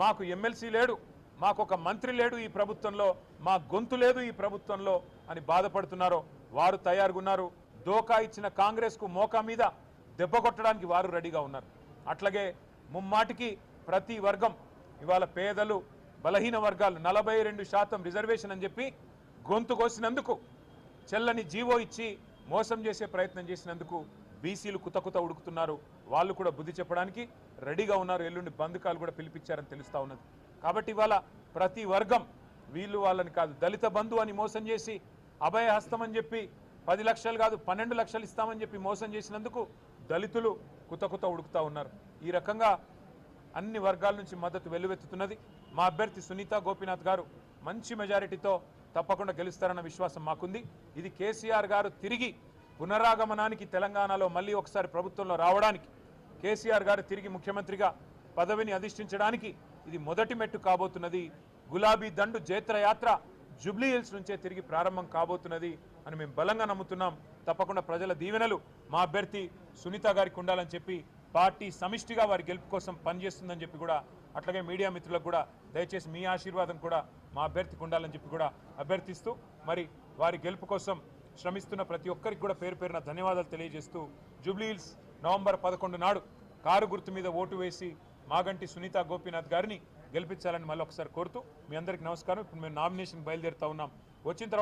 మాకు ఎమ్మెల్సీ లేడు, మాకు ఒక మంత్రి లేడు ఈ ప్రభుత్వంలో, మా గొంతు లేదు ఈ ప్రభుత్వంలో అని బాధపడుతున్నారో వారు తయారుగున్నారు. దోకా ఇచ్చిన కాంగ్రెస్కు మోకా మీద దెబ్బ కొట్టడానికి వారు రెడీగా ఉన్నారు. అట్లాగే ముమ్మాటికి ప్రతి వర్గం ఇవాళ పేదలు, బలహీన వర్గాలు 42% రిజర్వేషన్ అని చెప్పి గొంతు కోసినందుకు, చెల్లని జీవో ఇచ్చి మోసం చేసే ప్రయత్నం చేసినందుకు బీసీలు కుతకుత ఉడుకుతున్నారు. వాళ్ళు కూడా బుద్ధి చెప్పడానికి రెడీగా ఉన్నారు. ఎల్లుండి బంధుకాలు కూడా పిలిపించారని తెలుస్తా ఉన్నది. కాబట్టి ఇవాళ ప్రతి వర్గం వీళ్ళు వాళ్ళని కాదు, దళిత బంధు అని మోసం చేసి అభయహస్తం అని చెప్పి 10 లక్షలు కాదు 12 లక్షలు ఇస్తామని చెప్పి మోసం చేసినందుకు దళితులు కుతకుత ఉడుకుతా ఉన్నారు. ఈ రకంగా అన్ని వర్గాల నుంచి మద్దతు వెల్లువెత్తుతున్నది. మా అభ్యర్థి సునీత గోపీనాథ్ గారు మంచి మెజారిటీతో తప్పకుండా గెలుస్తారన్న విశ్వాసం మాకుంది. ఇది కేసీఆర్ గారు తిరిగి పునరాగమనానికి, తెలంగాణలో మళ్ళీ ఒకసారి ప్రభుత్వంలో రావడానికి, కేసీఆర్ గారు తిరిగి ముఖ్యమంత్రిగా పదవిని అధిష్ఠించడానికి ఇది మొదటి మెట్టు కాబోతున్నది. గులాబీ దండు జైత్రయాత్ర జూబ్లీ హిల్స్ నుంచే తిరిగి ప్రారంభం కాబోతున్నది అని మేము బలంగా నమ్ముతున్నాం. తప్పకుండా ప్రజల దీవెనలు మా అభ్యర్థి సునీత గారికి ఉండాలని చెప్పి పార్టీ సమిష్టిగా వారి గెలుపు కోసం పనిచేస్తుందని చెప్పి కూడా, అట్లాగే మీడియా మిత్రులకు కూడా దయచేసి మీ ఆశీర్వాదం కూడా మా అభ్యర్థికి ఉండాలని చెప్పి కూడా అభ్యర్థిస్తూ, మరి వారి గెలుపు కోసం శ్రమిస్తున్న ప్రతి ఒక్కరికి కూడా పేరు పేరున ధన్యవాదాలు తెలియజేస్తూ, జూబ్లీ హిల్స్ నవంబర్ 11 నాడు కారు గుర్తు మీద ఓటు వేసి మాగంటి సునీత గోపీనాథ్ గారిని గెలిపించాలని మళ్ళీ ఒకసారి కోరుతూ మీ అందరికీ నమస్కారం. ఇప్పుడు మేము నామినేషన్ బయలుదేరుతా ఉన్నాం. వచ్చిన తర్వాత